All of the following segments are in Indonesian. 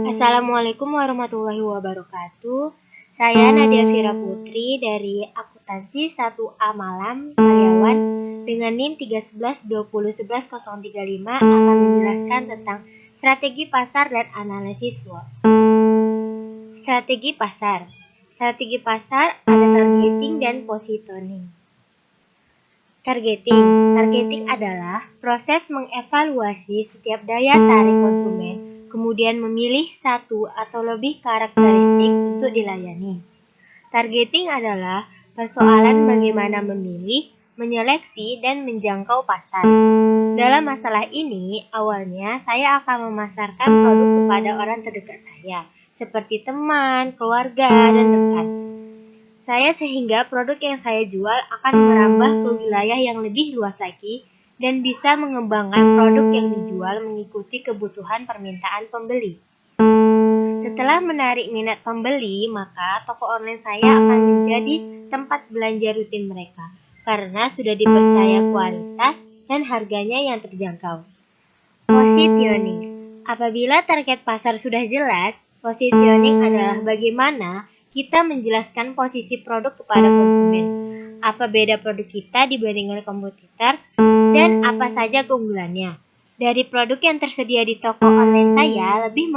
Assalamualaikum warahmatullahi wabarakatuh. Saya Nadia Fira Putri dari Akuntansi 1A Malam, karyawan dengan NIM 31120110035 akan menjelaskan tentang strategi pasar dan analisis SWOT. Strategi pasar. Strategi pasar ada targeting dan positioning. Targeting adalah proses mengevaluasi setiap daya tarik konsumen, kemudian memilih satu atau lebih karakteristik untuk dilayani. Targeting adalah persoalan bagaimana memilih, menyeleksi, dan menjangkau pasar. Dalam masalah ini, awalnya saya akan memasarkan produk kepada orang terdekat saya, seperti teman, keluarga, dan rekan saya, sehingga produk yang saya jual akan merambah ke wilayah yang lebih luas lagi dan bisa mengembangkan produk yang dijual mengikuti kebutuhan permintaan pembeli. Setelah menarik minat pembeli, maka toko online saya akan menjadi tempat belanja rutin mereka karena sudah dipercaya kualitas dan harganya yang terjangkau. Positioning. Apabila target pasar sudah jelas, positioning adalah bagaimana kita menjelaskan posisi produk kepada konsumen, apa beda produk kita dibandingkan kompetitor, dan apa saja keunggulannya. Dari produk yang tersedia di toko online saya lebih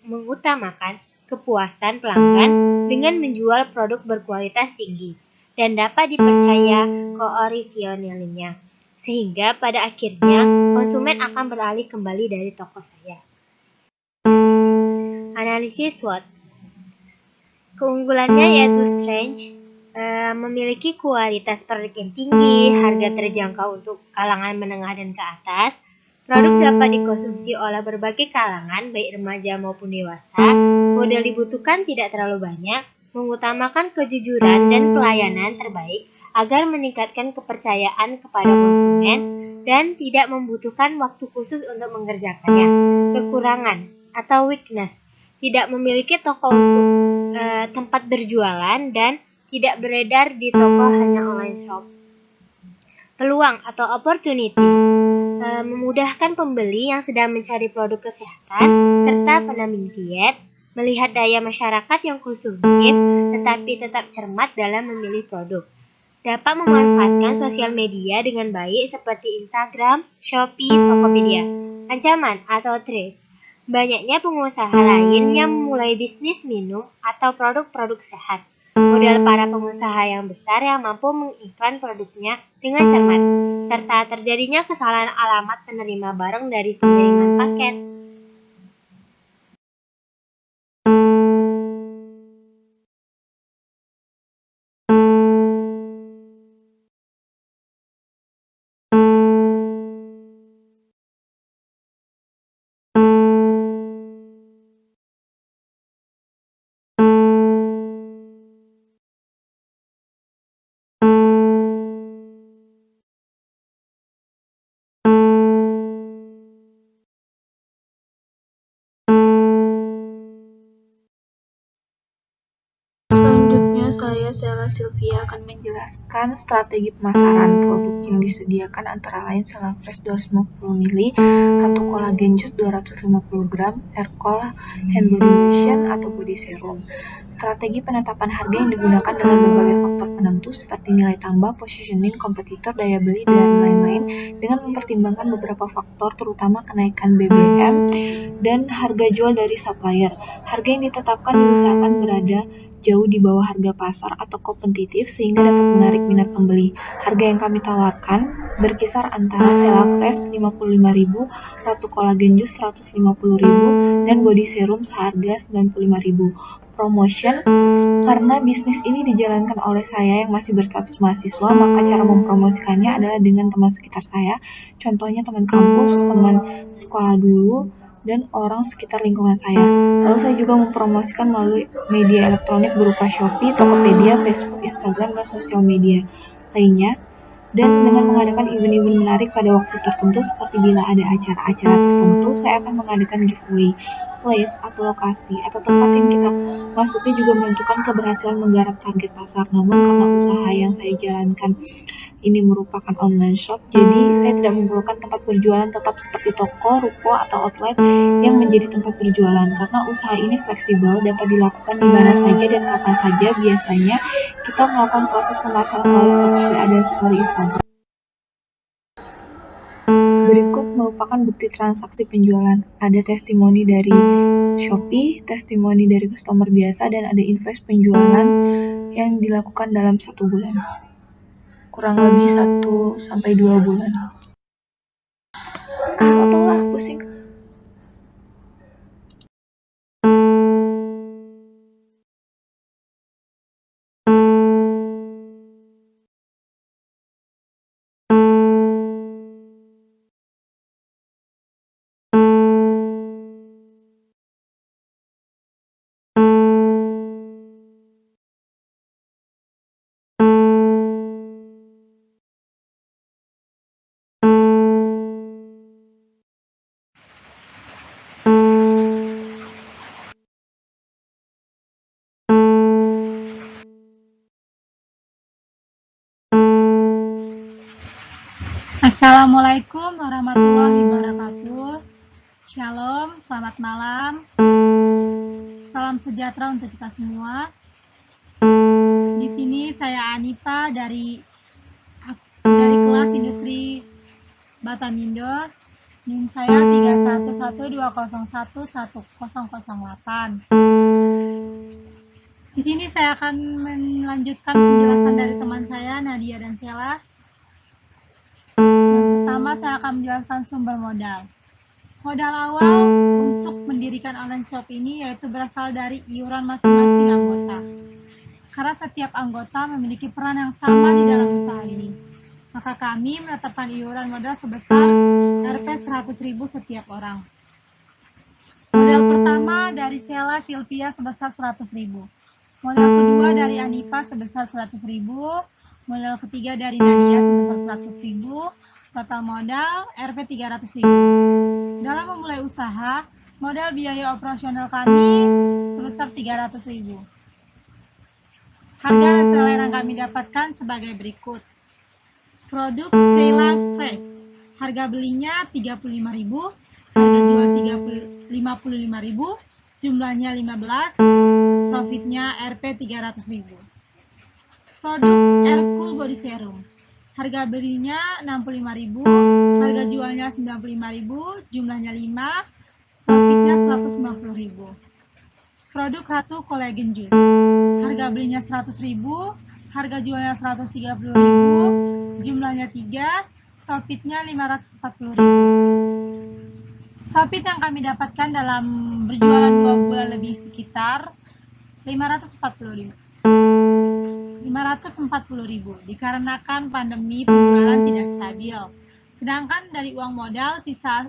mengutamakan kepuasan pelanggan dengan menjual produk berkualitas tinggi dan dapat dipercaya koorisionalnya, sehingga pada akhirnya konsumen akan beralih kembali dari toko saya. Analisis SWOT. Keunggulannya yaitu strength, memiliki kualitas produk yang tinggi, harga terjangkau untuk kalangan menengah dan ke atas, produk dapat dikonsumsi oleh berbagai kalangan, baik remaja maupun dewasa, modal dibutuhkan tidak terlalu banyak, mengutamakan kejujuran dan pelayanan terbaik agar meningkatkan kepercayaan kepada konsumen, dan tidak membutuhkan waktu khusus untuk mengerjakannya. Kekurangan atau weakness, tidak memiliki toko untuk tempat berjualan dan tidak beredar di toko, hanya online shop. Peluang atau opportunity, memudahkan pembeli yang sedang mencari produk kesehatan serta pendamping diet, melihat daya masyarakat yang konsumtif tetapi tetap cermat dalam memilih produk. Dapat memanfaatkan sosial media dengan baik seperti Instagram, Shopee, Tokopedia. Ancaman atau threats, banyaknya pengusaha lain yang memulai bisnis minum atau produk-produk sehat. Modal para pengusaha yang besar yang mampu mengiklan produknya dengan cermat, serta terjadinya kesalahan alamat penerima barang dari pengiriman paket. Saya Sela Sylvia akan menjelaskan strategi pemasaran produk yang disediakan antara lain Selafresh 250 ml, Ratu Collagen Juice 250 gram, Aircol Hand Body Lotion atau Body Serum. Strategi penetapan harga yang digunakan dengan berbagai faktor penentu seperti nilai tambah, positioning, kompetitor, daya beli, dan lain-lain dengan mempertimbangkan beberapa faktor terutama kenaikan BBM dan harga jual dari supplier. Harga yang ditetapkan diusahakan berada jauh di bawah harga pasar atau kompetitif sehingga dapat menarik minat pembeli. Harga yang kami tawarkan berkisar antara Selafresh 55.000, Ratu Collagen Juice 150.000, dan Body Serum seharga 95.000. Promotion, karena bisnis ini dijalankan oleh saya yang masih berstatus mahasiswa, maka cara mempromosikannya adalah dengan teman sekitar saya, contohnya teman kampus, teman sekolah dulu, dan orang sekitar lingkungan saya. Lalu saya juga mempromosikan melalui media elektronik berupa Shopee, Tokopedia, Facebook, Instagram, dan sosial media lainnya. Dan dengan mengadakan event-event menarik pada waktu tertentu seperti bila ada acara-acara tertentu, saya akan mengadakan giveaway. Place atau lokasi atau tempat yang kita masuki juga menentukan keberhasilan menggarap target pasar. Namun karena usaha yang saya jalankan ini merupakan online shop, jadi saya tidak memerlukan tempat berjualan tetap seperti toko, ruko, atau outlet yang menjadi tempat berjualan. Karena usaha ini fleksibel, dapat dilakukan di mana saja dan kapan saja. Biasanya kita melakukan proses pemasaran melalui status WA dan story Instagram. Berikut merupakan bukti transaksi penjualan. Ada testimoni dari Shopee, testimoni dari customer biasa, dan ada invoice penjualan yang dilakukan dalam 1 bulan. Kurang lebih 1-2 bulan. Kok tau lah, pusing. Assalamualaikum warahmatullahi wabarakatuh. Shalom, selamat malam. Salam sejahtera untuk kita semua. Di sini saya Anipa dari kelas industri Batamindo. NIM saya 31120110008. Di sini saya akan melanjutkan penjelasan dari teman saya Nadia dan Sheila. Pertama, saya akan menjelaskan sumber modal. Modal awal untuk mendirikan online shop ini yaitu berasal dari iuran masing-masing anggota. Karena setiap anggota memiliki peran yang sama di dalam usaha ini. Maka kami menetapkan iuran modal sebesar Rp100.000 setiap orang. Modal pertama dari Sheila Sylvia sebesar Rp100.000. Modal kedua dari Anipa sebesar Rp100.000. Modal ketiga dari Nadia sebesar Rp100.000. Total modal Rp300.000. Dalam memulai usaha, modal biaya operasional kami sebesar Rp300.000. Harga reseller yang kami dapatkan sebagai berikut. Produk Sheila Fresh, harga belinya Rp35.000, harga jual Rp55.000, jumlahnya 15, profitnya Rp300.000. Produk Aircool Body Serum, harga belinya Rp65.000, harga jualnya Rp95.000, jumlahnya 5, profitnya Rp190.000. Produk Ratu Collagen Juice, harga belinya Rp100.000, harga jualnya Rp130.000, jumlahnya 3, profitnya Rp540.000. Profit yang kami dapatkan dalam berjualan 2 bulan lebih sekitar Rp540.000 dikarenakan pandemi penjualan tidak stabil. Sedangkan dari uang modal sisa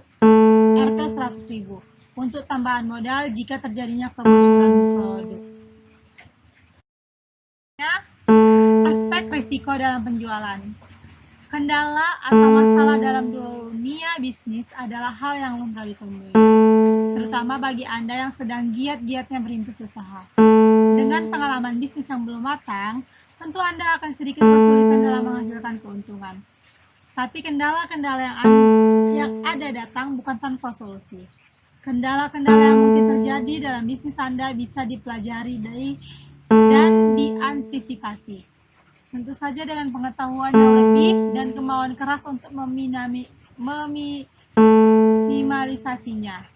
Rp100.000 untuk tambahan modal jika terjadinya kebocoran produk. Aspek risiko dalam penjualan. Kendala atau masalah dalam dunia bisnis adalah hal yang lumrah ditemui, terutama bagi Anda yang sedang giat-giatnya merintis usaha. Dengan pengalaman bisnis yang belum matang, tentu Anda akan sedikit kesulitan dalam menghasilkan keuntungan. Tapi kendala-kendala yang ada datang bukan tanpa solusi. Kendala-kendala yang mungkin terjadi dalam bisnis Anda bisa dipelajari dan diantisipasi. Tentu saja dengan pengetahuan yang lebih dan kemauan keras untuk meminimalisasinya.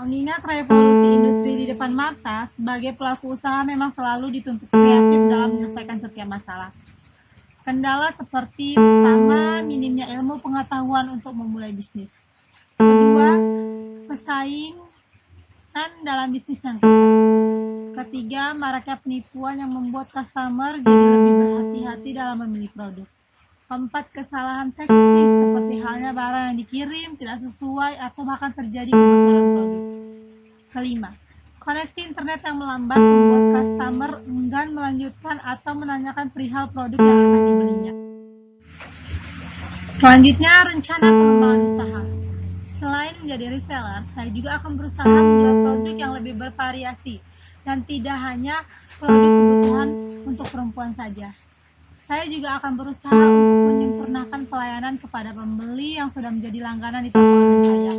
Mengingat revolusi industri di depan mata, sebagai pelaku usaha memang selalu dituntut kreatif dalam menyelesaikan setiap masalah. Kendala seperti pertama, minimnya ilmu pengetahuan untuk memulai bisnis. Kedua, persaingan dalam bisnis yang ketat. Ketiga, maraknya penipuan yang membuat customer jadi lebih berhati-hati dalam memilih produk. Keempat, kesalahan teknis seperti halnya barang yang dikirim tidak sesuai atau bahkan terjadi kebocoran produk. Kelima, koneksi internet yang melambat membuat customer enggan melanjutkan atau menanyakan perihal produk yang akan dibelinya. Selanjutnya, rencana pengembangan usaha. Selain menjadi reseller, saya juga akan berusaha menjual produk yang lebih bervariasi dan tidak hanya produk kebutuhan untuk perempuan saja. Saya juga akan berusaha untuk menyempurnakan pelayanan kepada pembeli yang sudah menjadi langganan di toko online saya,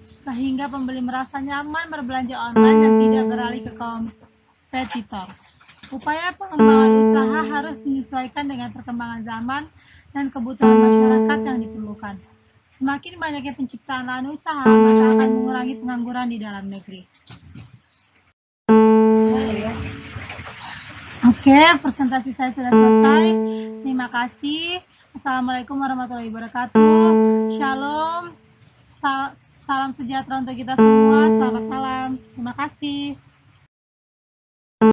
sehingga pembeli merasa nyaman berbelanja online dan tidak beralih ke kompetitor. Upaya pengembangan usaha harus menyesuaikan dengan perkembangan zaman dan kebutuhan masyarakat yang diperlukan. Semakin banyaknya penciptaan lahan usaha, maka akan mengurangi pengangguran di dalam negeri. Oke, presentasi saya sudah selesai. Terima kasih. Assalamualaikum warahmatullahi wabarakatuh. Shalom. Salam sejahtera untuk kita semua. Selamat malam. Terima kasih.